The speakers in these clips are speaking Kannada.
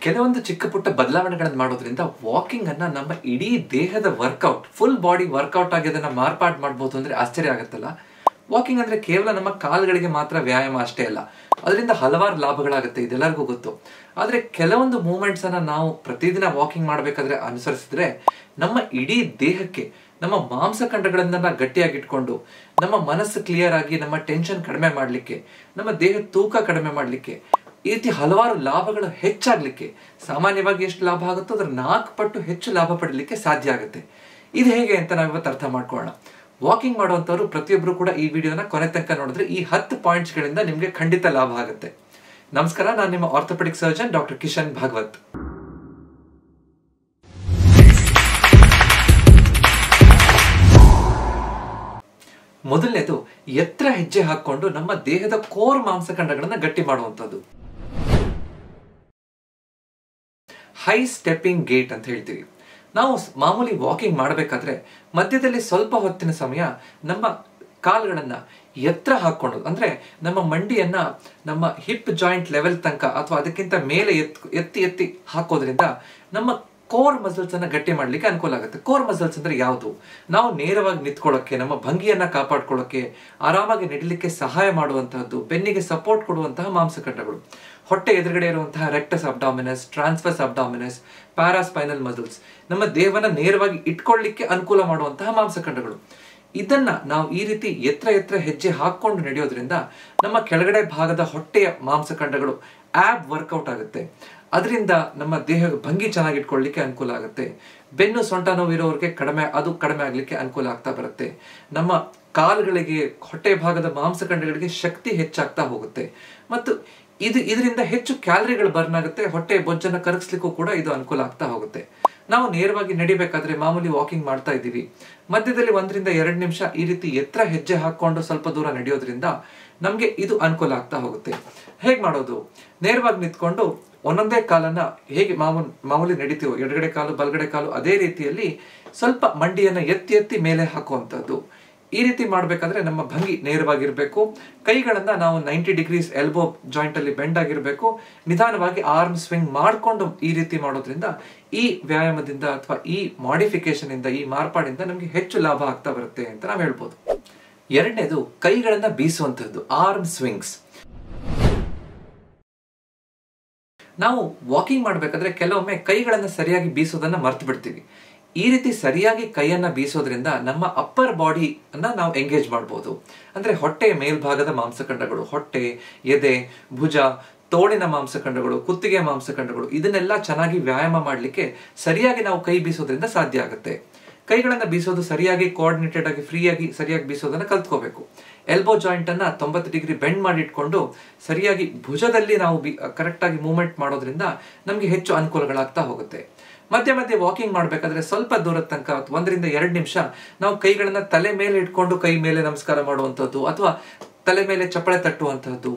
ಕೆಲವೊಂದು ಚಿಕ್ಕ ಪುಟ್ಟ ಬದಲಾವಣೆಗಳನ್ನು ಮಾಡೋದ್ರಿಂದ ವಾಕಿಂಗ್ ಅನ್ನ ನಮ್ಮ ಇಡೀ ದೇಹದ ವರ್ಕೌಟ್, ಫುಲ್ ಬಾಡಿ ವರ್ಕೌಟ್ ಆಗಿ ಅದನ್ನ ಮಾರ್ಪಾಡು ಮಾಡಬಹುದು ಅಂದ್ರೆ ಆಶ್ಚರ್ಯ ಆಗುತ್ತಲ್ಲ. ವಾಕಿಂಗ್ ಅಂದ್ರೆ ಕೇವಲ ನಮ್ಮ ಕಾಲುಗಳಿಗೆ ಮಾತ್ರ ವ್ಯಾಯಾಮ ಅಷ್ಟೇ ಅಲ್ಲ, ಅದರಿಂದ ಹಲವಾರು ಲಾಭಗಳಾಗುತ್ತೆ, ಇದೆಲ್ಲರಿಗೂ ಗೊತ್ತು. ಆದ್ರೆ ಕೆಲವೊಂದು ಮೂವ್ಮೆಂಟ್ಸ್ ಅನ್ನ ನಾವು ಪ್ರತಿದಿನ ವಾಕಿಂಗ್ ಮಾಡಬೇಕಾದ್ರೆ ಅನುಸರಿಸಿದ್ರೆ ನಮ್ಮ ಇಡೀ ದೇಹಕ್ಕೆ, ನಮ್ಮ ಮಾಂಸಖಂಡಗಳನ್ನ ಗಟ್ಟಿಯಾಗಿಟ್ಕೊಂಡು ನಮ್ಮ ಮನಸ್ಸು ಕ್ಲಿಯರ್ ಆಗಿ ನಮ್ಮ ಟೆನ್ಷನ್ ಕಡಿಮೆ ಮಾಡ್ಲಿಕ್ಕೆ, ನಮ್ಮ ದೇಹದ ತೂಕ ಕಡಿಮೆ ಮಾಡ್ಲಿಕ್ಕೆ, ಈ ರೀತಿ ಹಲವಾರು ಲಾಭಗಳು ಹೆಚ್ಚಾಗ್ಲಿಕ್ಕೆ, ಸಾಮಾನ್ಯವಾಗಿ ಎಷ್ಟು ಲಾಭ ಆಗುತ್ತೋ ಅದರ 4 ಪಟ್ಟು ಹೆಚ್ಚು ಲಾಭ ಪಡಲಿಕ್ಕೆ ಸಾಧ್ಯ ಆಗುತ್ತೆ. ಇದು ಹೇಗೆ ಅಂತ ನಾವಿವತ್ತು ಅರ್ಥ ಮಾಡ್ಕೊಳ್ಳೋಣ. ವಾಕಿಂಗ್ ಮಾಡುವಂತವ್ರು ಪ್ರತಿಯೊಬ್ರು ಕೂಡ ಈ ವಿಡಿಯೋನ ಕೊನೆ ತನಕ ನೋಡಿದ್ರೆ ಈ 10 ಪಾಯಿಂಟ್ಸ್ ಗಳಿಂದ ನಿಮ್ಗೆ ಖಂಡಿತ ಲಾಭ ಆಗುತ್ತೆ. ನಮಸ್ಕಾರ, ನಾನು ನಿಮ್ಮ orthopaedic surgeon doctor Kishan Bhagwat. ಮೊದಲನೇದು, ಎತ್ತರ ಹೆಜ್ಜೆ ಹಾಕೊಂಡು ನಮ್ಮ ದೇಹದ ಕೋರ್ ಮಾಂಸಖಂಡಗಳನ್ನ ಗಟ್ಟಿ ಮಾಡುವಂತದ್ದು. ಹೈ ಸ್ಟೆಪ್ಪಿಂಗ್ ಗೇಟ್ ಅಂತ ಹೇಳ್ತೀವಿ. ನಾವು ಮಾಮೂಲಿ ವಾಕಿಂಗ್ ಮಾಡಬೇಕಾದ್ರೆ ಮಧ್ಯದಲ್ಲಿ ಸ್ವಲ್ಪ ಹೊತ್ತಿನ ಸಮಯ ನಮ್ಮ ಕಾಲುಗಳನ್ನ ಎತ್ತರ ಹಾಕೊಂಡು, ಅಂದ್ರೆ ನಮ್ಮ ಮಂಡಿಯನ್ನ ನಮ್ಮ ಹಿಪ್ ಜಾಯಿಂಟ್ ಲೆವೆಲ್ ತನಕ ಅಥವಾ ಅದಕ್ಕಿಂತ ಮೇಲೆ ಎತ್ತಿ ಎತ್ತಿ ಹಾಕೋದ್ರಿಂದ ನಮ್ಮ ಕೋರ್ ಮಸಲ್ಸ್ ಅನ್ನ ಗಟ್ಟಿ ಮಾಡ್ಲಿಕ್ಕೆ ಅನುಕೂಲ ಆಗುತ್ತೆ. ಕೋರ್ ಮಸಲ್ಸ್ ಅಂದ್ರೆ ಯಾವುದು? ನಾವು ನೇರವಾಗಿ ನಿಂತ್ಕೊಳ್ಳೋಕೆ, ನಮ್ಮ ಭಂಗಿಯನ್ನ ಕಾಪಾಡ್ಕೊಳ್ಳೋಕೆ, ಆರಾಮಾಗಿ ನಡಿಲಿಕ್ಕೆ ಸಹಾಯ ಮಾಡುವಂತಹದ್ದು, ಬೆನ್ನಿಗೆ ಸಪೋರ್ಟ್ ಕೊಡುವಂತಹ ಮಾಂಸಖಂಡಗಳು. ಹೊಟ್ಟೆ ಎದುರುಗಡೆ ಇರುವಂತಹ ರೆಕ್ಟಸ್ ಅಬ್ಡಾಮಿನಸ್, ಟ್ರಾನ್ಸ್ವರ್ಸ್ ಅಬ್ಡಾಮಿನಸ್, ಪ್ಯಾರಾಸ್ಪೈನಲ್ ಮಸಲ್ಸ್, ನಮ್ಮ ದೇಹವನ್ನ ನೇರವಾಗಿ ಇಟ್ಕೊಳ್ಳಿಕ್ಕೆ ಅನುಕೂಲ ಮಾಡುವಂತಹ ಮಾಂಸಖಂಡಗಳು. ಇದನ್ನ ನಾವು ಈ ರೀತಿ ಎತ್ತರ ಹೆಜ್ಜೆ ಹಾಕೊಂಡು ನಡೆಯೋದ್ರಿಂದ ನಮ್ಮ ಕೆಳಗಡೆ ಭಾಗದ ಹೊಟ್ಟೆಯ ಮಾಂಸಖಂಡಗಳು ಆಬ್ ವರ್ಕೌಟ್ ಆಗುತ್ತೆ. ಅದರಿಂದ ನಮ್ಮ ದೇಹ ಭಂಗಿ ಚೆನ್ನಾಗಿ ಇಟ್ಕೊಳ್ಳಿಕ್ಕೆ ಅನುಕೂಲ ಆಗುತ್ತೆ. ಬೆನ್ನು ಸೊಂಟ ನೋವು ಇರೋರಿಗೆ ಕಡಿಮೆ ಆಗ್ಲಿಕ್ಕೆ ಅನುಕೂಲ ಆಗ್ತಾ ಬರುತ್ತೆ. ನಮ್ಮ ಕಾಲುಗಳಿಗೆ, ಹೊಟ್ಟೆ ಭಾಗದ ಮಾಂಸಖಂಡಗಳಿಗೆ ಶಕ್ತಿ ಹೆಚ್ಚಾಗ್ತಾ ಹೋಗುತ್ತೆ. ಮತ್ತು ಇದರಿಂದ ಹೆಚ್ಚು ಕ್ಯಾಲರಿಗಳು ಬರ್ನ್ ಆಗುತ್ತೆ. ಹೊಟ್ಟೆ ಬೊಜ್ಜನ್ನ ಕರಗಿಸ್ಲಿಕ್ಕೂ ಕೂಡ ಇದು ಅನುಕೂಲ ಆಗ್ತಾ ಹೋಗುತ್ತೆ. ನಾವು ನೇರವಾಗಿ ನಡಿಬೇಕಾದ್ರೆ ಮಾಮೂಲಿ ವಾಕಿಂಗ್ ಮಾಡ್ತಾ ಇದ್ದೀವಿ, ಮಧ್ಯದಲ್ಲಿ 1 ರಿಂದ 2 ನಿಮಿಷ ಈ ರೀತಿ ಎತ್ತರ ಹೆಜ್ಜೆ ಹಾಕೊಂಡು ಸ್ವಲ್ಪ ದೂರ ನಡೆಯೋದ್ರಿಂದ ನಮ್ಗೆ ಇದು ಅನುಕೂಲ ಆಗ್ತಾ ಹೋಗುತ್ತೆ. ಹೇಗ್ ಮಾಡೋದು? ನೇರವಾಗಿ ನಿಂತ್ಕೊಂಡು ಒಂದೊಂದೇ ಕಾಲನ್ನ ಹೇಗೆ ಮಾಮೂಲಿ ನಡಿತೀವೋ, ಎಡಗಡೆ ಕಾಲು ಬಲಗಡೆ ಕಾಲು ಅದೇ ರೀತಿಯಲ್ಲಿ ಸ್ವಲ್ಪ ಮಂಡಿಯನ್ನ ಎತ್ತಿ ಎತ್ತಿ ಮೇಲೆ ಹಾಕುವಂಥದ್ದು. ಈ ರೀತಿ ಮಾಡ್ಬೇಕಾದ್ರೆ ನಮ್ಮ ಭಂಗಿ ನೇರವಾಗಿರ್ಬೇಕು. ಕೈಗಳನ್ನ ನಾವು 90 ಡಿಗ್ರೀಸ್ ಎಲ್ಬೋ ಜಾಯಿಂಟ್ ಅಲ್ಲಿ ಬೆಂಡ್ ಆಗಿರ್ಬೇಕು. ನಿಧಾನವಾಗಿ ಆರ್ಮ್ ಸ್ವಿಂಗ್ ಮಾಡ್ಕೊಂಡು ಈ ರೀತಿ ಮಾಡೋದ್ರಿಂದ ಈ ವ್ಯಾಯಾಮದಿಂದ ಅಥವಾ ಈ ಮಾಡಿಫಿಕೇಶನ್ ಇಂದ, ಈ ಮಾರ್ಪಾಡಿಂದ ನಮ್ಗೆ ಹೆಚ್ಚು ಲಾಭ ಆಗ್ತಾ ಬರುತ್ತೆ ಅಂತ ನಾವ್ ಹೇಳ್ಬೋದು. ಎರಡನೇದು, ಕೈಗಳನ್ನ ಬೀಸುವಂತದ್ದು, ಆರ್ಮ್ ಸ್ವಿಂಗ್ಸ್. ನಾವು ವಾಕಿಂಗ್ ಮಾಡ್ಬೇಕಾದ್ರೆ ಕೆಲವೊಮ್ಮೆ ಕೈಗಳನ್ನ ಸರಿಯಾಗಿ ಬೀಸೋದನ್ನ ಮರ್ತು ಬಿಡ್ತೀವಿ. ಈ ರೀತಿ ಸರಿಯಾಗಿ ಕೈಯನ್ನ ಬೀಸೋದ್ರಿಂದ ನಮ್ಮ ಅಪ್ಪರ್ ಬಾಡಿ ಅನ್ನ ನಾವು ಎಂಗೇಜ್ ಮಾಡಬಹುದು. ಅಂದ್ರೆ ಹೊಟ್ಟೆಯ ಮೇಲ್ಭಾಗದ ಮಾಂಸಖಂಡಗಳು, ಹೊಟ್ಟೆ, ಎದೆ, ಭುಜ, ತೋಳಿನ ಮಾಂಸಖಂಡಗಳು, ಕುತ್ತಿಗೆ ಮಾಂಸಖಂಡಗಳು, ಇದನ್ನೆಲ್ಲ ಚೆನ್ನಾಗಿ ವ್ಯಾಯಾಮ ಮಾಡ್ಲಿಕ್ಕೆ ಸರಿಯಾಗಿ ನಾವು ಕೈ ಬೀಸೋದ್ರಿಂದ ಸಾಧ್ಯ ಆಗುತ್ತೆ. ಕೈಗಳನ್ನ ಬೀಸೋದು ಸರಿಯಾಗಿ ಕೋಆರ್ಡಿನೇಟೆಡ್ ಆಗಿ, ಫ್ರೀ ಆಗಿ ಸರಿಯಾಗಿ ಬೀಸೋದನ್ನ ಕಲ್ತ್ಕೋಬೇಕು. ಎಲ್ಬೋ ಜಾಯಿಂಟ್ ಅನ್ನ 90 ಡಿಗ್ರಿ ಬೆಂಡ್ ಮಾಡಿ ಇಟ್ಕೊಂಡು ಸರಿಯಾಗಿ ಭುಜದಲ್ಲಿ ನಾವು ಕರೆಕ್ಟ್ ಆಗಿ ಮೂವ್ಮೆಂಟ್ ಮಾಡೋದ್ರಿಂದ ನಮ್ಗೆ ಹೆಚ್ಚು ಅನುಕೂಲಗಳಾಗ್ತಾ ಹೋಗುತ್ತೆ. ಮಧ್ಯೆ ಮಧ್ಯೆ ವಾಕಿಂಗ್ ಮಾಡ್ಬೇಕಾದ್ರೆ ಸ್ವಲ್ಪ ದೂರದ ತನಕ 1 ರಿಂದ 2 ನಿಮಿಷ ನಾವು ಕೈಗಳನ್ನ ತಲೆ ಮೇಲೆ ಇಟ್ಕೊಂಡು ಕೈ ಮೇಲೆ ನಮಸ್ಕಾರ ಮಾಡುವಂತಹದ್ದು, ಅಥವಾ ತಲೆ ಮೇಲೆ ಚಪ್ಪಾಳೆ ತಟ್ಟುವಂತಹದ್ದು,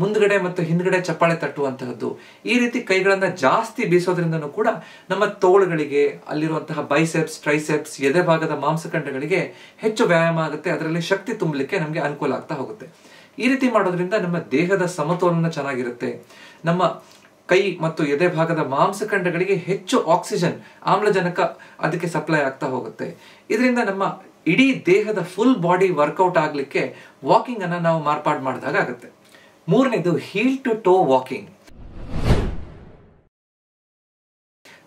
ಮುಂದ್ಗಡೆ ಮತ್ತು ಹಿಂದ್ಗಡೆ ಚಪ್ಪಾಳೆ ತಟ್ಟುವಂತಹದ್ದು. ಈ ರೀತಿ ಕೈಗಳನ್ನ ಜಾಸ್ತಿ ಬೀಸೋದ್ರಿಂದನೂ ಕೂಡ ನಮ್ಮ ತೋಳುಗಳಿಗೆ, ಅಲ್ಲಿರುವಂತಹ ಬೈಸೆಪ್ಸ್, ಟ್ರೈಸೆಪ್ಸ್, ಎದೆ ಭಾಗದ ಮಾಂಸಖಂಡಗಳಿಗೆ ಹೆಚ್ಚು ವ್ಯಾಯಾಮ ಆಗುತ್ತೆ. ಅದರಲ್ಲಿ ಶಕ್ತಿ ತುಂಬಲಿಕ್ಕೆ ನಮ್ಗೆ ಅನುಕೂಲ ಆಗ್ತಾ ಹೋಗುತ್ತೆ. ಈ ರೀತಿ ಮಾಡೋದ್ರಿಂದ ನಮ್ಮ ದೇಹದ ಸಮತೋಲನ ಚೆನ್ನಾಗಿರುತ್ತೆ. ನಮ್ಮ ಕೈ ಮತ್ತು ಎದೆ ಭಾಗದ ಮಾಂಸಖಂಡಗಳಿಗೆ ಹೆಚ್ಚು ಆಕ್ಸಿಜನ್, ಆಮ್ಲಜನಕ ಅದಕ್ಕೆ ಸಪ್ಲೈ ಆಗ್ತಾ ಹೋಗುತ್ತೆ. ಇದರಿಂದ ನಮ್ಮ ಇಡೀ ದೇಹದ ಫುಲ್ ಬಾಡಿ ವರ್ಕೌಟ್ ಆಗ್ಲಿಕ್ಕೆ ವಾಕಿಂಗ್ ಅನ್ನ ನಾವು ಮಾರ್ಪಾಡು ಮಾಡಿದಾಗ ಆಗುತ್ತೆ. ಮೂರನೇದು, ಹೀಲ್ ಟು ಟೋ ವಾಕಿಂಗ್.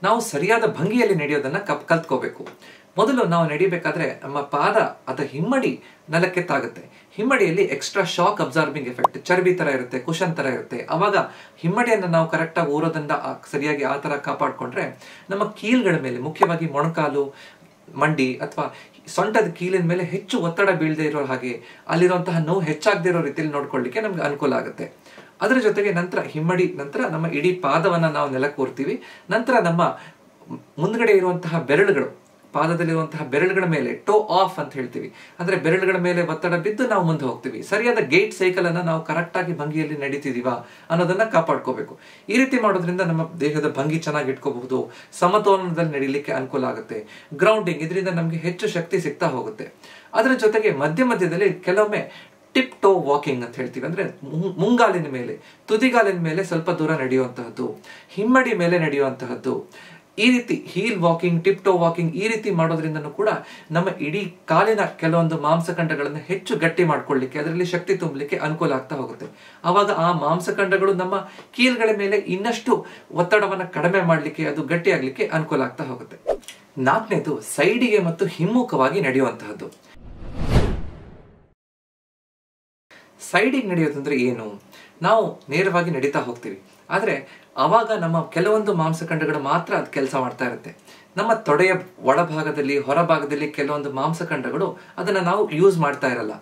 ನಾವು ಸರಿಯಾದ ಭಂಗಿಯಲ್ಲಿ ನಡೆಯೋದನ್ನ ಕಲ್ತ್ಕೋಬೇಕು. ಮೊದಲು ನಾವು ನಡಿಬೇಕಾದ್ರೆ ನಮ್ಮ ಪಾದ ಅಥವಾ ಹಿಮ್ಮಡಿ ನೆಲಕ್ಕೆ ತಾಗುತ್ತೆ. ಹಿಮ್ಮಡಿಯಲ್ಲಿ ಎಕ್ಸ್ಟ್ರಾ ಶಾಕ್ ಅಬ್ಸಾರ್ಬಿಂಗ್ ಎಫೆಕ್ಟ್, ಚರ್ಬಿ ತರ ಇರುತ್ತೆ, ಕುಶನ್ ತರ ಇರುತ್ತೆ. ಅವಾಗ ಹಿಮ್ಮಡಿಯನ್ನು ನಾವು ಕರೆಕ್ಟ್ ಆಗಿ ಊರೋದ್ರಿಂದ ಸರಿಯಾಗಿ ಆ ತರ ಕಾಪಾಡ್ಕೊಂಡ್ರೆ ನಮ್ಮ ಕೀಲ್ಗಳ ಮೇಲೆ, ಮುಖ್ಯವಾಗಿ ಮೊಣಕಾಲು, ಮಂಡಿ ಅಥವಾ ಸೊಂಟದ ಕೀಲಿನ ಮೇಲೆ ಹೆಚ್ಚು ಒತ್ತಡ ಬೀಳದೆ ಇರೋ ಹಾಗೆ, ಅಲ್ಲಿರುವಂತಹ ನೋವು ಹೆಚ್ಚಾಗದೇ ಇರೋ ರೀತಿಯಲ್ಲಿ ನೋಡ್ಕೊಳ್ಳಿಕ್ಕೆ ನಮ್ಗೆ ಅನುಕೂಲ ಆಗುತ್ತೆ. ಅದರ ಜೊತೆಗೆ ಹಿಮ್ಮಡಿ ನಂತರ ನಮ್ಮ ಇಡೀ ಪಾದವನ್ನ ನಾವು ನೆಲಕ್ಕೆ ಕೂರ್ತೀವಿ. ನಂತರ ನಮ್ಮ ಮುಂದ್ಗಡೆ ಇರುವಂತಹ ಬೆರಳುಗಳು, ಪಾದದಲ್ಲಿರುವಂತಹ ಬೆರಳುಗಳ ಮೇಲೆ ಟೋ ಆಫ್ ಅಂತ ಹೇಳ್ತೀವಿ, ಅಂದ್ರೆ ಬೆರಳುಗಳ ಮೇಲೆ ಒತ್ತಡ ಬಿದ್ದು ನಾವು ಮುಂದೆ ಹೋಗ್ತೀವಿ. ಸರಿಯಾದ ಗೇಟ್ ಸೈಕಲ್ ಅನ್ನ ನಾವು ಕರೆಕ್ಟ್ ಆಗಿ ಭಂಗಿಯಲ್ಲಿ ನಡೀತಿದೀವಾ ಅನ್ನೋದನ್ನ ಕಾಪಾಡ್ಕೋಬೇಕು. ಈ ರೀತಿ ಮಾಡೋದ್ರಿಂದ ನಮ್ಮ ದೇಹದ ಭಂಗಿ ಚೆನ್ನಾಗಿ ಇಟ್ಕೋಬಹುದು, ಸಮತೋಲನದಲ್ಲಿ ನಡೀಲಿಕ್ಕೆ ಅನುಕೂಲ ಆಗುತ್ತೆ. ಗ್ರೌಂಡಿಂಗ್, ಇದರಿಂದ ನಮ್ಗೆ ಹೆಚ್ಚು ಶಕ್ತಿ ಸಿಗ್ತಾ ಹೋಗುತ್ತೆ. ಅದರ ಜೊತೆಗೆ ಮಧ್ಯದಲ್ಲಿ ಕೆಲವೊಮ್ಮೆ ಟಿಪ್ ಟೋ ವಾಕಿಂಗ್ ಅಂತ ಹೇಳ್ತೀವಿ. ಅಂದ್ರೆ ಮುಂಗಾಲಿನ ಮೇಲೆ, ತುದಿಗಾಲಿನ ಮೇಲೆ ಸ್ವಲ್ಪ ದೂರ ನಡೆಯುವಂತಹದ್ದು, ಹಿಮ್ಮಡಿ ಮೇಲೆ ನಡೆಯುವಂತಹದ್ದು, ಈ ರೀತಿ ಹೀಲ್ ವಾಕಿಂಗ್, ಟಿಪ್ ಟೋ ವಾಕಿಂಗ್ ಈ ರೀತಿ ಮಾಡೋದ್ರಿಂದನೂ ಕೂಡ ನಮ್ಮ ಇಡೀ ಕಾಲಿನ ಕೆಲವೊಂದು ಮಾಂಸಖಂಡಗಳನ್ನು ಹೆಚ್ಚು ಗಟ್ಟಿ ಮಾಡ್ಕೊಳ್ಳಿಕ್ಕೆ, ಅದರಲ್ಲಿ ಶಕ್ತಿ ತುಂಬಲಿಕ್ಕೆ ಅನುಕೂಲ ಆಗ್ತಾ ಹೋಗುತ್ತೆ. ಆವಾಗ ಆ ಮಾಂಸಖಂಡಗಳು ನಮ್ಮ ಕೀಲ್ಗಳ ಮೇಲೆ ಇನ್ನಷ್ಟು ಒತ್ತಡವನ್ನು ಕಡಿಮೆ ಮಾಡಲಿಕ್ಕೆ, ಅದು ಗಟ್ಟಿ ಆಗ್ಲಿಕ್ಕೆ ಅನುಕೂಲ ಆಗ್ತಾ ಹೋಗುತ್ತೆ. 4ನೇದು ಸೈಡಿಗೆ ಮತ್ತು ಹಿಮ್ಮುಖವಾಗಿ ನಡೆಯುವಂತಹದ್ದು. ಸೈಡಿಗೆ ನಡೆಯೋದಂದ್ರೆ ಏನು? ನಾವು ನೇರವಾಗಿ ನಡೀತಾ ಹೋಗ್ತೀವಿ, ಆದ್ರೆ ಅವಾಗ ನಮ್ಮ ಕೆಲವೊಂದು ಮಾಂಸಖಂಡಗಳು ಮಾತ್ರ ಅದು ಕೆಲಸ ಮಾಡ್ತಾ ಇರುತ್ತೆ. ನಮ್ಮ ತೊಡೆಯ ಒಳಭಾಗದಲ್ಲಿ, ಹೊರಭಾಗದಲ್ಲಿ ಕೆಲವೊಂದು ಮಾಂಸಖಂಡಗಳು ಅದನ್ನ ನಾವು ಯೂಸ್ ಮಾಡ್ತಾ ಇರಲ್ಲ.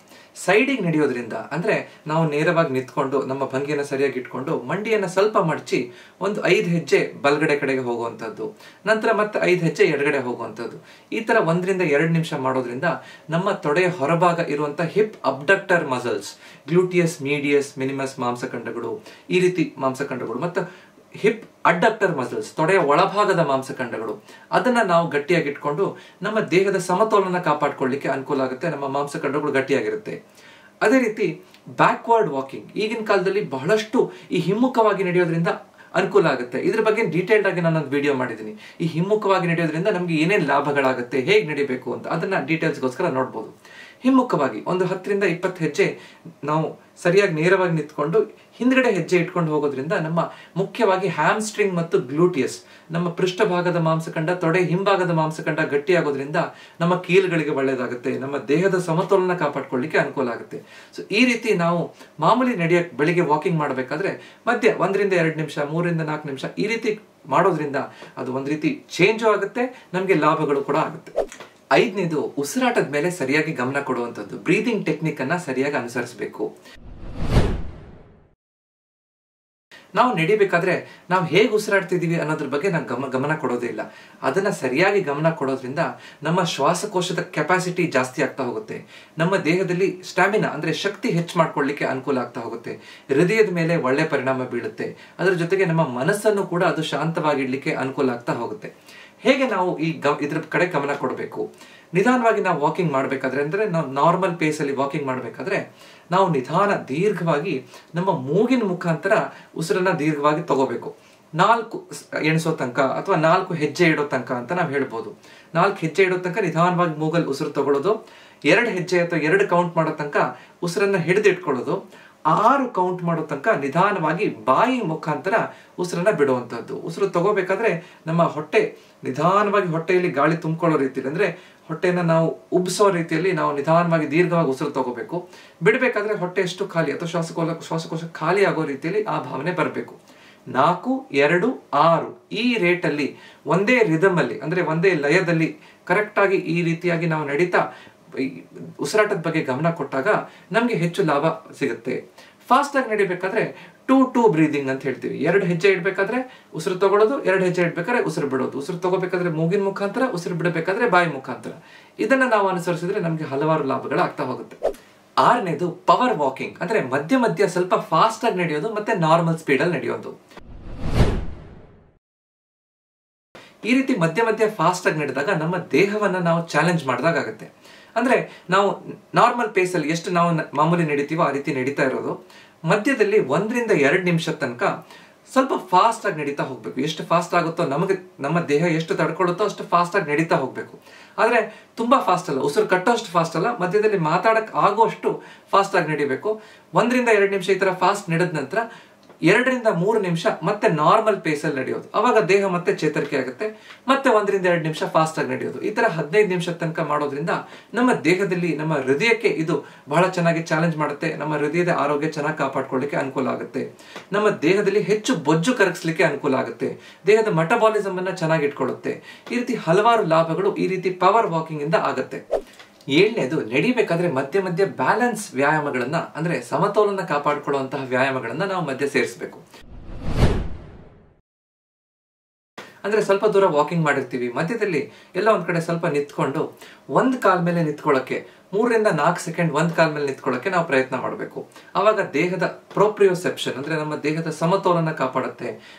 ಸೈಡಿಗೆ ನಡೆಯೋದ್ರಿಂದ ಅಂದ್ರೆ ನಾವು ನೇರವಾಗಿ ನಿಂತ್ಕೊಂಡು ನಮ್ಮ ಭಂಗಿಯನ್ನು ಸರಿಯಾಗಿ ಇಟ್ಕೊಂಡು ಮಂಡಿಯನ್ನು ಸ್ವಲ್ಪ ಮಡಚಿ ಒಂದು 5 ಹೆಜ್ಜೆ ಬಲಗಡೆ ಕಡೆಗೆ ಹೋಗುವಂಥದ್ದು, ನಂತರ ಮತ್ತೆ 5 ಹೆಜ್ಜೆ ಎಡಗಡೆ ಹೋಗುವಂಥದ್ದು, ಈ ತರ 1 ರಿಂದ 2 ನಿಮಿಷ ಮಾಡೋದ್ರಿಂದ ನಮ್ಮ ತೊಡೆಯ ಹೊರಭಾಗ ಇರುವಂತಹ ಹಿಪ್ ಅಬ್ಡಕ್ಟರ್ ಮಸಲ್ಸ್, ಗ್ಲೂಟಿಯಸ್ ಮೀಡಿಯಸ್ ಮಿನಿಮಸ್ ಮಾಂಸಖಂಡಗಳು, ಈ ರೀತಿ ಮಾಂಸಖಂಡಗಳು ಮತ್ತು ಹಿಪ್ ಅಡ್ಡಕ್ಟರ್ ಮಸಲ್ಸ್, ತೊಡೆಯ ಒಳಭಾಗದ ಮಾಂಸಖಂಡಗಳು, ಅದನ್ನ ನಾವು ಗಟ್ಟಿಯಾಗಿ ಇಟ್ಕೊಂಡು ನಮ್ಮ ದೇಹದ ಸಮತೋಲನ ಕಾಪಾಡ್ಕೊಳ್ಳಿಕ್ಕೆ ಅನುಕೂಲ ಆಗುತ್ತೆ. ನಮ್ಮ ಮಾಂಸಖಂಡಗಳು ಗಟ್ಟಿಯಾಗಿರುತ್ತೆ. ಅದೇ ರೀತಿ ಬ್ಯಾಕ್ವರ್ಡ್ ವಾಕಿಂಗ್ ಈಗಿನ ಕಾಲದಲ್ಲಿ ಬಹಳಷ್ಟು ಈ ಹಿಮ್ಮುಖವಾಗಿ ನಡೆಯೋದ್ರಿಂದ ಅನುಕೂಲ ಆಗುತ್ತೆ. ಇದ್ರ ಬಗ್ಗೆ ಡೀಟೇಲ್ಡ್ ಆಗಿ ನಾನೊಂದು ವಿಡಿಯೋ ಮಾಡಿದ್ದೀನಿ. ಈ ಹಿಮ್ಮುಖವಾಗಿ ನಡೆಯೋದ್ರಿಂದ ನಮ್ಗೆ ಏನೇನು ಲಾಭಗಳಾಗುತ್ತೆ, ಹೇಗೆ ನಡಿಬೇಕು ಅಂತ, ಅದನ್ನ ಡೀಟೇಲ್ಸ್ಗೋಸ್ಕರ ನೋಡ್ಬೋದು. ಹಿಮ್ಮುಖವಾಗಿ ಒಂದು 10 ರಿಂದ 20 ಹೆಜ್ಜೆ ನಾವು ಸರಿಯಾಗಿ ನೇರವಾಗಿ ನಿಂತ್ಕೊಂಡು ಹಿಂದ್ಗಡೆ ಹೆಜ್ಜೆ ಇಟ್ಕೊಂಡು ಹೋಗೋದ್ರಿಂದ ನಮ್ಮ ಮುಖ್ಯವಾಗಿ ಹ್ಯಾಮ್ಸ್ಟ್ರಿಂಗ್ ಮತ್ತು ಗ್ಲೂಟಿಯಸ್, ನಮ್ಮ ಪೃಷ್ಠಭಾಗದ ಮಾಂಸಖಂಡ, ತೊಡೆ ಹಿಂಭಾಗದ ಮಾಂಸಖಂಡ ಗಟ್ಟಿಯಾಗೋದ್ರಿಂದ ನಮ್ಮ ಕೀಲುಗಳಿಗೆ ಒಳ್ಳೆಯದಾಗುತ್ತೆ, ನಮ್ಮ ದೇಹದ ಸಮತೋಲನ ಕಾಪಾಡ್ಕೊಳ್ಳಿಕ್ಕೆ ಅನುಕೂಲ ಆಗುತ್ತೆ. ಸೊ ಈ ರೀತಿ ನಾವು ಮಾಮೂಲಿ ನಡೆಯಕ್ಕೆ ಬೆಳಿಗ್ಗೆ ವಾಕಿಂಗ್ ಮಾಡಬೇಕಾದ್ರೆ ಮಧ್ಯೆ 1 ರಿಂದ 2 ನಿಮಿಷ, 3 ರಿಂದ 4 ನಿಮಿಷ ಈ ರೀತಿ ಮಾಡೋದ್ರಿಂದ ಅದು ಒಂದು ರೀತಿ ಚೇಂಜು ಆಗುತ್ತೆ, ನಮಗೆ ಲಾಭಗಳು ಕೂಡ ಆಗುತ್ತೆ. 5ನೇದು ಉಸಿರಾಟದ ಮೇಲೆ ಸರಿಯಾಗಿ ಗಮನ ಕೊಡುವಂಥದ್ದು. ಬ್ರೀದಿಂಗ್ ಟೆಕ್ನಿಕ್ ಅನ್ನ ಸರಿಯಾಗಿ ಅನುಸರಿಸಬೇಕು. ನಾವು ನಡಿಬೇಕಾದ್ರೆ ನಾವು ಹೇಗೆ ಉಸಿರಾಡ್ತಿದೀವಿ ಅನ್ನೋದ್ರ ಬಗ್ಗೆ ನಾವು ಗಮನ ಕೊಡೋದೇ ಇಲ್ಲ. ಅದನ್ನ ಸರಿಯಾಗಿ ಗಮನ ಕೊಡೋದ್ರಿಂದ ನಮ್ಮ ಶ್ವಾಸಕೋಶದ ಕೆಪಾಸಿಟಿ ಜಾಸ್ತಿ ಆಗ್ತಾ ಹೋಗುತ್ತೆ. ನಮ್ಮ ದೇಹದಲ್ಲಿ ಸ್ಟಾಮಿನಾ ಅಂದ್ರೆ ಶಕ್ತಿ ಹೆಚ್ಚು ಮಾಡ್ಕೊಳ್ಳಿಕ್ಕೆ ಅನುಕೂಲ ಆಗ್ತಾ ಹೋಗುತ್ತೆ. ಹೃದಯದ ಮೇಲೆ ಒಳ್ಳೆ ಪರಿಣಾಮ ಬೀಳುತ್ತೆ. ಅದರ ಜೊತೆಗೆ ನಮ್ಮ ಮನಸ್ಸನ್ನು ಕೂಡ ಅದು ಶಾಂತವಾಗಿಡ್ಲಿಕ್ಕೆ ಅನುಕೂಲ ಆಗ್ತಾ ಹೋಗುತ್ತೆ. ಹೇಗೆ ನಾವು ಇದ್ರ ಕಡೆ ಗಮನ ಕೊಡಬೇಕು? ನಿಧಾನವಾಗಿ ನಾವು ವಾಕಿಂಗ್ ಮಾಡಬೇಕಾದ್ರೆ, ಅಂದ್ರೆ ನಾವು ನಾರ್ಮಲ್ ಪೇಸಲ್ಲಿ ವಾಕಿಂಗ್ ಮಾಡಬೇಕಾದ್ರೆ ನಾವು ನಿಧಾನ ದೀರ್ಘವಾಗಿ ನಮ್ಮ ಮೂಗಿನ ಮುಖಾಂತರ ಉಸಿರನ್ನ ದೀರ್ಘವಾಗಿ ತಗೋಬೇಕು. 4 ಎಣಿಸೋ ತನಕ ಅಥವಾ 4 ಹೆಜ್ಜೆ ಇಡೋ ತನಕ ಅಂತ ನಾವು ಹೇಳ್ಬೋದು. 4 ಹೆಜ್ಜೆ ಇಡೋ ತನಕ ನಿಧಾನವಾಗಿ ಮೂಗಲ್ಲಿ ಉಸಿರು ತಗೊಳ್ಳೋದು, 2 ಹೆಜ್ಜೆ ಅಥವಾ 2 ಕೌಂಟ್ ಮಾಡೋ ತನಕ ಉಸಿರನ್ನ ಹಿಡಿದಿಟ್ಕೊಳ್ಳೋದು, 6 ಕೌಂಟ್ ಮಾಡೋ ತನಕ ನಿಧಾನವಾಗಿ ಬಾಯಿ ಮುಖಾಂತರ ಉಸಿರನ್ನ ಬಿಡುವಂತಹದ್ದು. ಉಸಿರು ತಗೋಬೇಕಾದ್ರೆ ನಮ್ಮ ಹೊಟ್ಟೆ ನಿಧಾನವಾಗಿ ಹೊಟ್ಟೆಯಲ್ಲಿ ಗಾಳಿ ತುಂಬಿಕೊಳ್ಳೋ ರೀತಿಯಲ್ಲಿ, ಅಂದ್ರೆ ಹೊಟ್ಟೆನ ನಾವು ಉಬ್ಬಿಸೋ ರೀತಿಯಲ್ಲಿ ನಾವು ನಿಧಾನವಾಗಿ ದೀರ್ಘವಾಗಿ ಉಸಿರು ತಗೋಬೇಕು. ಬಿಡಬೇಕಾದ್ರೆ ಹೊಟ್ಟೆ ಎಷ್ಟು ಖಾಲಿ ಅಥವಾ ಶ್ವಾಸಕೋಶ ಖಾಲಿ ಆಗೋ ರೀತಿಯಲ್ಲಿ ಆ ಭಾವನೆ ಬರಬೇಕು. 4, 2, 6 ಈ ರೇಟಲ್ಲಿ ಒಂದೇ ರಿದಮ್ ಅಲ್ಲಿ, ಅಂದ್ರೆ ಒಂದೇ ಲಯದಲ್ಲಿ ಕರೆಕ್ಟ್ ಆಗಿ ಈ ರೀತಿಯಾಗಿ ನಾವು ನಡೀತಾ ಉಸಿರಾಟದ ಬಗ್ಗೆ ಗಮನ ಕೊಟ್ಟಾಗ ನಮ್ಗೆ ಹೆಚ್ಚು ಲಾಭ ಸಿಗುತ್ತೆ. ಫಾಸ್ಟ್ ಆಗಿ ನಡಿಬೇಕಾದ್ರೆ 2-2 ಬ್ರೀದಿಂಗ್ ಅಂತ ಹೇಳ್ತೀವಿ. 2 ಹೆಜ್ಜೆ ಇಡ್ಬೇಕಾದ್ರೆ ಉಸಿರು ತಗೊಳ್ಳೋದು, 2 ಹೆಜ್ಜೆ ಇಡ್ಬೇಕಾದ್ರೆ ಉಸಿರು ಬಿಡೋದು, ಉಸಿರು ತಗೋಬೇಕಾದ್ರೆ ಮೂಗಿನ ಮುಖಾಂತರ, ಉಸಿರು ಬಿಡಬೇಕಾದ್ರೆ ಬಾಯಿ ಮುಖಾಂತರ. ಇದನ್ನ ನಾವು ಅನುಸರಿಸಿದ್ರೆ ನಮ್ಗೆ ಹಲವಾರು ಲಾಭಗಳು ಆಗ್ತಾ ಹೋಗುತ್ತೆ. 6ನೇದು ಪವರ್ ವಾಕಿಂಗ್, ಅಂದ್ರೆ ಮಧ್ಯ ಸ್ವಲ್ಪ ಫಾಸ್ಟ್ ಆಗಿ ನಡೆಯೋದು ಮತ್ತೆ ನಾರ್ಮಲ್ ಸ್ಪೀಡ್ ಅಲ್ಲಿ ನಡೆಯೋದು. ಈ ರೀತಿ ಮಧ್ಯ ಫಾಸ್ಟ್ ಆಗಿ ನಡೆದಾಗ ನಮ್ಮ ದೇಹವನ್ನ ನಾವು ಚಾಲೆಂಜ್ ಮಾಡಿದಾಗ ಆಗುತ್ತೆ. ಅಂದ್ರೆ ನಾವು ನಾರ್ಮಲ್ ಪೇಸ್ ಅಲ್ಲಿ ಎಷ್ಟು ನಾವು ಮಾಮೂಲಿ ನಡೀತೀವೋ ಆ ರೀತಿ ನಡೀತಾ ಇರೋದು, ಮಧ್ಯದಲ್ಲಿ 1 ರಿಂದ 2 ನಿಮಿಷ ತನಕ ಸ್ವಲ್ಪ ಫಾಸ್ಟ್ ಆಗಿ ನಡೀತಾ ಹೋಗ್ಬೇಕು. ಎಷ್ಟು ಫಾಸ್ಟ್ ಆಗುತ್ತೋ ನಮ್ಮ ದೇಹ ಎಷ್ಟು ತಡ್ಕೊಳ್ಳುತ್ತೋ ಅಷ್ಟು ಫಾಸ್ಟ್ ಆಗಿ ನಡೀತಾ ಹೋಗ್ಬೇಕು. ಆದ್ರೆ ತುಂಬಾ ಫಾಸ್ಟ್ ಅಲ್ಲ, ಉಸಿರು ಕಟ್ಟೋಷ್ಟು ಫಾಸ್ಟ್ ಅಲ್ಲ, ಮಧ್ಯದಲ್ಲಿ ಮಾತಾಡಕ್ ಆಗುವಷ್ಟು ಫಾಸ್ಟ್ ಆಗಿ ನಡಿಬೇಕು. 1 ರಿಂದ 2 ನಿಮಿಷ ಈ ತರ ಫಾಸ್ಟ್ ನಡೆದ ನಂತರ 2 ರಿಂದ 3 ನಿಮಿಷ ಮತ್ತೆ ನಾರ್ಮಲ್ ಪೇಸ್ ಅಲ್ಲಿ ನಡೆಯೋದು. ಅವಾಗ ದೇಹ ಮತ್ತೆ ಚೇತರಿಕೆ ಆಗುತ್ತೆ. ಮತ್ತೆ 1 ರಿಂದ 2 ನಿಮಿಷ ಫಾಸ್ಟ್ ಆಗಿ ನಡೆಯೋದು. ಈ ತರ 15 ನಿಮಿಷ ತನಕ ಮಾಡೋದ್ರಿಂದ ನಮ್ಮ ದೇಹದಲ್ಲಿ, ನಮ್ಮ ಹೃದಯಕ್ಕೆ ಇದು ಬಹಳ ಚೆನ್ನಾಗಿ ಚಾಲೆಂಜ್ ಮಾಡುತ್ತೆ. ನಮ್ಮ ಹೃದಯದ ಆರೋಗ್ಯ ಚೆನ್ನಾಗಿ ಕಾಪಾಡ್ಕೊಳ್ಳಿಕ್ಕೆ ಅನುಕೂಲ ಆಗುತ್ತೆ. ನಮ್ಮ ದೇಹದಲ್ಲಿ ಹೆಚ್ಚು ಬೊಜ್ಜು ಕರಗಿಸ್ಲಿಕ್ಕೆ ಅನುಕೂಲ ಆಗುತ್ತೆ. ದೇಹದ ಮೆಟಬಾಲಿಸಮ್ ಅನ್ನ ಚೆನ್ನಾಗಿ ಇಟ್ಕೊಳ್ಳುತ್ತೆ. ಈ ರೀತಿ ಹಲವಾರು ಲಾಭಗಳು ಈ ರೀತಿ ಪವರ್ ವಾಕಿಂಗ್ ಇಂದ ಆಗುತ್ತೆ. 7ನೇದು ನಡಿಬೇಕಾದ್ರೆ ಮಧ್ಯ ಬ್ಯಾಲೆನ್ಸ್ ವ್ಯಾಯಾಮಗಳನ್ನ, ಅಂದ್ರೆ ಸಮತೋಲನ ಕಾಪಾಡಿಕೊಳ್ಳುವಂತಹ ವ್ಯಾಯಾಮಗಳನ್ನ ನಾವು ಮಧ್ಯೆ ಸೇರಿಸಬೇಕು. ಅಂದ್ರೆ ಸ್ವಲ್ಪ ದೂರ ವಾಕಿಂಗ್ ಮಾಡಿರ್ತೀವಿ, ಮಧ್ಯದಲ್ಲಿ ಎಲ್ಲ ಒಂದ್ ಕಡೆ ಸ್ವಲ್ಪ ನಿಂತ್ಕೊಂಡು ಒಂದ್ ಕಾಲ್ ಮೇಲೆ ನಿಂತ್ಕೊಳ್ಳೋಕೆ 3 ರಿಂದ 4 ಸೆಕೆಂಡ್ ಒಂದ್ ಕಾಲ್ ಮೇಲೆ ನಿಂತ್ಕೊಳ್ಳೋಕೆ ನಾವು ಪ್ರಯತ್ನ ಮಾಡಬೇಕು. ಅವಾಗ ದೇಹದ ಪ್ರೋಪ್ರಿಯೋಸೆಪ್ಷನ್, ಅಂದ್ರೆ ನಮ್ಮ ದೇಹದ ಸಮತೋಲನ ಕಾಪಾಡುತ್ತೆ,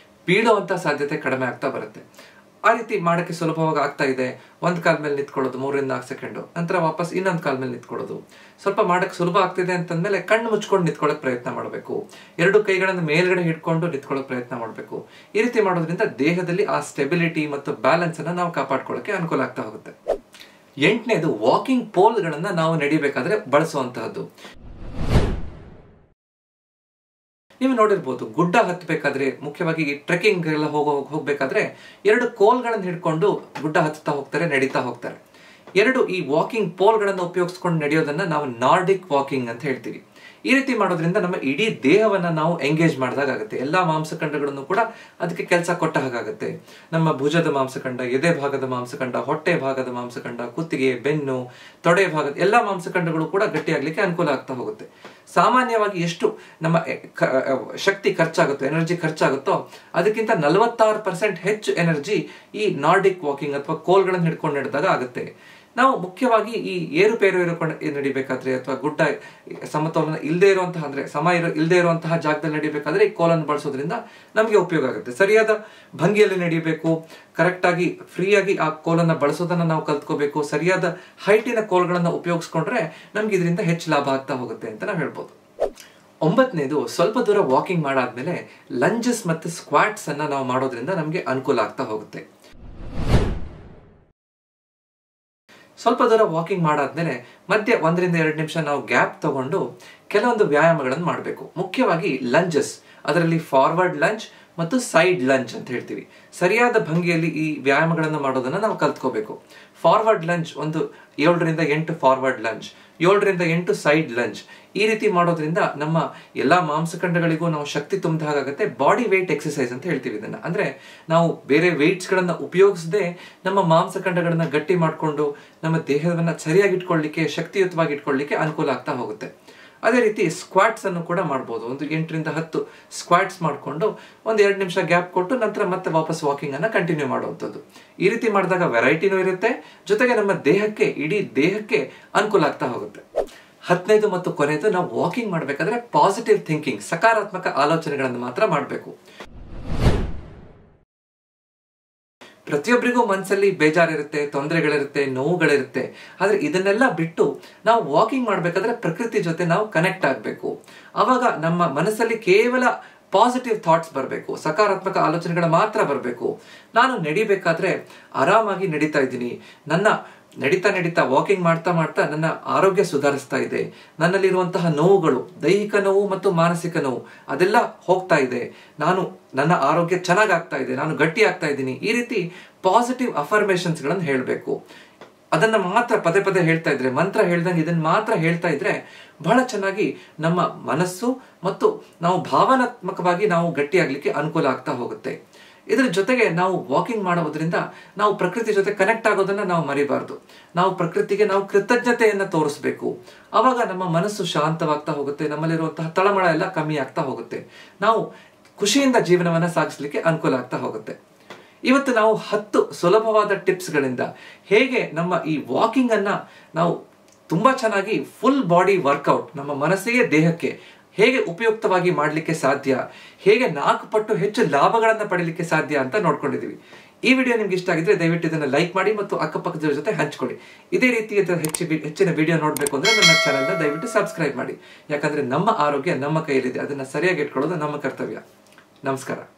ಬೀಳುವಂತ ಸಾಧ್ಯತೆ ಕಡಿಮೆ ಆಗ್ತಾ ಬರುತ್ತೆ. ಆ ರೀತಿ ಮಾಡೋಕ್ಕೆ ಸುಲಭವಾಗಿ ಆಗ್ತಾ ಇದೆ. ಒಂದು ಕಾಲ ಮೇಲೆ ನಿಂತ್ಕೊಳ್ಳೋದು 3-4 ಸೆಕೆಂಡು, ನಂತರ ವಾಪಸ್ ಇನ್ನೊಂದು ಕಾಲ ಮೇಲೆ ನಿಂತ್ಕೊಳ್ಳೋದು. ಸ್ವಲ್ಪ ಮಾಡೋಕ್ಕೆ ಸುಲಭ ಆಗ್ತಿದೆ ಅಂತಂದ್ಮೇಲೆ ಕಣ್ಣು ಮುಚ್ಕೊಂಡು ನಿಂತ್ಕೊಳ್ಳೋಕೆ ಪ್ರಯತ್ನ ಮಾಡಬೇಕು. 2 ಕೈಗಳನ್ನು ಮೇಲ್ಗಡೆ ಹಿಡ್ಕೊಂಡು ನಿಂತ್ಕೊಳ್ಳೋಕೆ ಪ್ರಯತ್ನ ಮಾಡಬೇಕು. ಈ ರೀತಿ ಮಾಡೋದ್ರಿಂದ ದೇಹದಲ್ಲಿ ಆ ಸ್ಟೆಬಿಲಿಟಿ ಮತ್ತು ಬ್ಯಾಲೆನ್ಸ್ ಅನ್ನ ನಾವು ಕಾಪಾಡ್ಕೊಳ್ಳೋಕೆ ಅನುಕೂಲ ಆಗ್ತಾ ಹೋಗುತ್ತೆ. 8ನೇದು ವಾಕಿಂಗ್ ಪೋಲ್ಗಳನ್ನ ನಾವು ನಡಿಬೇಕಾದ್ರೆ ಬಳಸುವಂತಹದ್ದು. ನೀವು ನೋಡಿರ್ಬೋದು, ಗುಡ್ಡ ಹತ್ತಬೇಕಾದ್ರೆ, ಮುಖ್ಯವಾಗಿ ಟ್ರೆಕ್ಕಿಂಗ್ ಎಲ್ಲ ಹೋಗ್ಬೇಕಾದ್ರೆ 2 ಕೋಲ್ಗಳನ್ನು ಹಿಡ್ಕೊಂಡು ಗುಡ್ಡ ಹತ್ತುತ್ತಾ ಹೋಗ್ತಾರೆ, ನಡೀತಾ ಹೋಗ್ತಾರೆ. 2 ಈ ವಾಕಿಂಗ್ ಪೋಲ್ಗಳನ್ನು ಉಪಯೋಗಿಸ್ಕೊಂಡು ನಡೆಯೋದನ್ನ ನಾವು ನಾರ್ಡಿಕ್ ವಾಕಿಂಗ್ ಅಂತ ಹೇಳ್ತೀವಿ. ಈ ರೀತಿ ಮಾಡೋದ್ರಿಂದ ನಮ್ಮ ಇಡೀ ದೇಹವನ್ನ ನಾವು ಎಂಗೇಜ್ ಮಾಡಿದಾಗುತ್ತೆ. ಎಲ್ಲಾ ಮಾಂಸಖಂಡಗಳನ್ನು ಕೂಡ ಅದಕ್ಕೆ ಕೆಲಸ ಕೊಟ್ಟ ಹಾಗಾಗುತ್ತೆ. ನಮ್ಮ ಭುಜದ ಮಾಂಸಖಂಡ, ಎದೆ ಭಾಗದ ಮಾಂಸಖಂಡ, ಹೊಟ್ಟೆ ಭಾಗದ ಮಾಂಸಖಂಡ, ಕುತ್ತಿಗೆ, ಬೆನ್ನು, ತೊಡೆ ಭಾಗದ ಎಲ್ಲಾ ಮಾಂಸಖಂಡಗಳು ಕೂಡ ಗಟ್ಟಿಯಾಗ್ಲಿಕ್ಕೆ ಅನುಕೂಲ ಆಗ್ತಾ ಹೋಗುತ್ತೆ. ಸಾಮಾನ್ಯವಾಗಿ ಎಷ್ಟು ನಮ್ಮ ಶಕ್ತಿ ಖರ್ಚಾಗುತ್ತೋ, ಎನರ್ಜಿ ಖರ್ಚಾಗುತ್ತೋ, ಅದಕ್ಕಿಂತ 46% ಹೆಚ್ಚು ಎನರ್ಜಿ ಈ ನಾರ್ಡಿಕ್ ವಾಕಿಂಗ್ ಅಥವಾ ಕೋಲ್ಗಳನ್ನು ಹಿಡ್ಕೊಂಡು ನಡೆದಾಗ ಆಗುತ್ತೆ. ನಾವು ಮುಖ್ಯವಾಗಿ ಈ ಏರುಪೇರು ನಡಿಬೇಕಾದ್ರೆ ಅಥವಾ ಗುಡ್ಡ ಸಮತೋಲನ ಇಲ್ಲದೆ ಇರುವಂತಹ, ಅಂದ್ರೆ ಇಲ್ಲದೆ ಇರುವಂತಹ ಜಾಗದಲ್ಲಿ ನಡಿಬೇಕಾದ್ರೆ ಈ ಕೋಲನ್ನು ಬಳಸೋದ್ರಿಂದ ನಮಗೆ ಉಪಯೋಗ ಆಗುತ್ತೆ. ಸರಿಯಾದ ಭಂಗಿಯಲ್ಲಿ ನಡಿಬೇಕು, ಕರೆಕ್ಟ್ ಆಗಿ ಫ್ರೀಯಾಗಿ ಆ ಕೋಲನ್ನ ಬಳಸೋದನ್ನ ನಾವು ಕಲ್ತ್ಕೋಬೇಕು. ಸರಿಯಾದ ಹೈಟಿನ ಕೋಲ್ಗಳನ್ನ ಉಪಯೋಗಿಸ್ಕೊಂಡ್ರೆ ನಮ್ಗೆ ಇದರಿಂದ ಹೆಚ್ಚು ಲಾಭ ಆಗ್ತಾ ಹೋಗುತ್ತೆ ಅಂತ ನಾವು ಹೇಳ್ಬೋದು. 9ನೇದು ಸ್ವಲ್ಪ ದೂರ ವಾಕಿಂಗ್ ಮಾಡಾದ್ಮೇಲೆ ಲಂಜಸ್ ಮತ್ತು ಸ್ಕ್ವಾಟ್ಸ್ ಅನ್ನ ನಾವು ಮಾಡೋದ್ರಿಂದ ನಮ್ಗೆ ಅನುಕೂಲ ಆಗ್ತಾ ಹೋಗುತ್ತೆ. ಸ್ವಲ್ಪ ದೂರ ವಾಕಿಂಗ್ ಮಾಡಾದ್ಮೇಲೆ ಮಧ್ಯೆ 1-2 ನಿಮಿಷ ನಾವು ಗ್ಯಾಪ್ ತಗೊಂಡು ಕೆಲವೊಂದು ವ್ಯಾಯಾಮಗಳನ್ನು ಮಾಡಬೇಕು. ಮುಖ್ಯವಾಗಿ ಲಂಜಸ್, ಅದರಲ್ಲಿ ಫಾರ್ವರ್ಡ್ ಲಂಜ್ ಮತ್ತು ಸೈಡ್ ಲಂಜ್ ಅಂತ ಹೇಳ್ತೀವಿ. ಸರಿಯಾದ ಭಂಗಿಯಲ್ಲಿ ಈ ವ್ಯಾಯಾಮಗಳನ್ನು ಮಾಡೋದನ್ನ ನಾವು ಕಲ್ತ್ಕೋಬೇಕು. ಫಾರ್ವರ್ಡ್ ಲಂಜ್ ಒಂದು 7-8 ಫಾರ್ವರ್ಡ್ ಲಂಜ್, 7-8 ಸೈಡ್ ಲಂಜ್. ಈ ರೀತಿ ಮಾಡೋದ್ರಿಂದ ನಮ್ಮ ಎಲ್ಲಾ ಮಾಂಸಖಂಡಗಳಿಗೂ ನಾವು ಶಕ್ತಿ ತುಂಬಿದ ಹಾಗಾಗುತ್ತೆ. ಬಾಡಿ ವೇಟ್ ಎಕ್ಸರ್ಸೈಸ್ ಅಂತ ಹೇಳ್ತೀವಿ ಇದನ್ನ. ಅಂದ್ರೆ ನಾವು ಬೇರೆ ವೇಟ್ಸ್ ಗಳನ್ನ ಉಪಯೋಗಿಸದೆ ನಮ್ಮ ಮಾಂಸಖಂಡಗಳನ್ನ ಗಟ್ಟಿ ಮಾಡಿಕೊಂಡು ನಮ್ಮ ದೇಹವನ್ನ ಸರಿಯಾಗಿ ಇಟ್ಕೊಳ್ಳಿಕ್ಕೆ, ಶಕ್ತಿಯುತವಾಗಿ ಇಟ್ಕೊಳ್ಳಿಕ್ಕೆ ಅನುಕೂಲ ಆಗ್ತಾ ಹೋಗುತ್ತೆ. ಅದೇ ರೀತಿ ಸ್ಕ್ವಾಟ್ಸ್ ಅನ್ನು ಕೂಡ ಮಾಡ್ಬೋದು. ಒಂದು 8-10 ಸ್ಕ್ವಾಟ್ಸ್ ಮಾಡಿಕೊಂಡು 1-2 ನಿಮಿಷ ಗ್ಯಾಪ್ ಕೊಟ್ಟು ನಂತರ ಮತ್ತೆ ವಾಪಸ್ ವಾಕಿಂಗ್ ಅನ್ನ ಕಂಟಿನ್ಯೂ ಮಾಡುವಂಥದ್ದು. ಈ ರೀತಿ ಮಾಡಿದಾಗ ವೆರೈಟಿನೂ ಇರುತ್ತೆ, ಜೊತೆಗೆ ನಮ್ಮ ದೇಹಕ್ಕೆ, ಇಡೀ ದೇಹಕ್ಕೆ ಅನುಕೂಲ ಆಗ್ತಾ ಹೋಗುತ್ತೆ. 10ನೇದು ಮತ್ತು ಕೊನೆಯದು, ನಾವು ವಾಕಿಂಗ್ ಮಾಡ್ಬೇಕಾದ್ರೆ ಪಾಸಿಟಿವ್ ಥಿಂಕಿಂಗ್, ಸಕಾರಾತ್ಮಕ ಆಲೋಚನೆಗಳನ್ನು ಮಾತ್ರ ಮಾಡಬೇಕು. ಪ್ರತಿಯೊಬ್ಬರಿಗೂ ಮನಸ್ಸಲ್ಲಿ ಬೇಜಾರಿರುತ್ತೆ, ತೊಂದರೆಗಳಿರುತ್ತೆ, ನೋವುಗಳಿರುತ್ತೆ. ಆದ್ರೆ ಇದನ್ನೆಲ್ಲ ಬಿಟ್ಟು ನಾವು ವಾಕಿಂಗ್ ಮಾಡ್ಬೇಕಾದ್ರೆ ಪ್ರಕೃತಿ ಜೊತೆ ನಾವು ಕನೆಕ್ಟ್ ಆಗ್ಬೇಕು. ಅವಾಗ ನಮ್ಮ ಮನಸ್ಸಲ್ಲಿ ಕೇವಲ ಪಾಸಿಟಿವ್ ಥಾಟ್ಸ್ ಬರಬೇಕು, ಸಕಾರಾತ್ಮಕ ಆಲೋಚನೆಗಳು ಮಾತ್ರ ಬರಬೇಕು. ನಾನು ನಡಿಬೇಕಾದ್ರೆ ಆರಾಮಾಗಿ ನಡೀತಾ ಇದ್ದೀನಿ, ನನ್ನ ನಡೀತಾ ವಾಕಿಂಗ್ ಮಾಡ್ತಾ ನನ್ನ ಆರೋಗ್ಯ ಸುಧಾರಿಸ್ತಾ ಇದೆ, ನನ್ನಲ್ಲಿರುವಂತಹ ನೋವುಗಳು, ದೈಹಿಕ ನೋವು ಮತ್ತು ಮಾನಸಿಕ ನೋವು ಅದೆಲ್ಲ ಹೋಗ್ತಾ ಇದೆ, ನನ್ನ ಆರೋಗ್ಯ ಚೆನ್ನಾಗಾಗ್ತಾ ಇದೆ, ನಾನು ಗಟ್ಟಿ ಆಗ್ತಾ ಇದ್ದೀನಿ. ಈ ರೀತಿ ಪಾಸಿಟಿವ್ ಅಫರ್ಮೇಷನ್ಸ್ ಗಳನ್ನು ಹೇಳಬೇಕು. ಅದನ್ನ ಮಾತ್ರ ಪದೇ ಹೇಳ್ತಾ ಇದ್ರೆ, ಮಂತ್ರ ಹೇಳ್ದಂಗೆ ಇದನ್ನ ಮಾತ್ರ ಹೇಳ್ತಾ ಇದ್ರೆ ಬಹಳ ಚೆನ್ನಾಗಿ ನಮ್ಮ ಮನಸ್ಸು ಮತ್ತು ನಾವು ಭಾವನಾತ್ಮಕವಾಗಿ ನಾವು ಗಟ್ಟಿಯಾಗ್ಲಿಕ್ಕೆ ಅನುಕೂಲ ಆಗ್ತಾ ಹೋಗುತ್ತೆ. ಇದರ ಜೊತೆಗೆ ನಾವು ವಾಕಿಂಗ್ ಮಾಡೋದ್ರಿಂದ ನಾವು ಪ್ರಕೃತಿ ಜೊತೆ ಕನೆಕ್ಟ್ ಆಗೋದನ್ನ ನಾವು ಮರಿಬಾರ್ದು. ನಾವು ಪ್ರಕೃತಿಗೆ ನಾವು ಕೃತಜ್ಞತೆಯನ್ನ ತೋರಿಸ್ಬೇಕು. ಅವಾಗ ನಮ್ಮ ಮನಸ್ಸು ಶಾಂತವಾಗ್ತಾ ಹೋಗುತ್ತೆ, ನಮ್ಮಲ್ಲಿರುವಂತಹ ತಳಮಳ ಎಲ್ಲ ಕಮ್ಮಿ ಆಗ್ತಾ ಹೋಗುತ್ತೆ, ನಾವು ಖುಷಿಯಿಂದ ಜೀವನವನ್ನ ಸಾಗಿಸ್ಲಿಕ್ಕೆ ಅನುಕೂಲ ಆಗ್ತಾ ಹೋಗುತ್ತೆ. ಇವತ್ತು ನಾವು 10 ಸುಲಭವಾದ ಟಿಪ್ಸ್ಗಳಿಂದ ಹೇಗೆ ನಮ್ಮ ಈ ವಾಕಿಂಗ್ ಅನ್ನ ನಾವು ತುಂಬಾ ಚೆನ್ನಾಗಿ ಫುಲ್ ಬಾಡಿ ವರ್ಕೌಟ್, ನಮ್ಮ ಮನಸ್ಸಿಗೆ ದೇಹಕ್ಕೆ ಹೇಗೆ ಉಪಯುಕ್ತವಾಗಿ ಮಾಡಲಿಕ್ಕೆ ಸಾಧ್ಯ, ಹೇಗೆ 4 ಪಟ್ಟು ಹೆಚ್ಚು ಲಾಭಗಳನ್ನು ಪಡೆಯಲಿಕ್ಕೆ ಸಾಧ್ಯ ಅಂತ ನೋಡ್ಕೊಂಡಿದ್ದೀವಿ. ಈ ವಿಡಿಯೋ ನಿಮ್ಗೆ ಇಷ್ಟ ಆಗಿದ್ರೆ ದಯವಿಟ್ಟು ಇದನ್ನ ಲೈಕ್ ಮಾಡಿ ಮತ್ತು ಅಕ್ಕಪಕ್ಕದ ಜೊತೆ ಹಂಚ್ಕೊಳ್ಳಿ. ಇದೇ ರೀತಿ ಹೆಚ್ಚಿನ ವಿಡಿಯೋ ನೋಡ್ಬೇಕು ಅಂದ್ರೆ ನನ್ನ ಚಾನೆಲ್ನ ದಯವಿಟ್ಟು ಸಬ್ಸ್ಕ್ರೈಬ್ ಮಾಡಿ. ಯಾಕಂದ್ರೆ ನಮ್ಮ ಆರೋಗ್ಯ ನಮ್ಮ ಕೈಯಲ್ಲಿದೆ, ಅದನ್ನ ಸರಿಯಾಗಿ ಇಟ್ಕೊಳ್ಳೋದು ನಮ್ಮ ಕರ್ತವ್ಯ. ನಮಸ್ಕಾರ.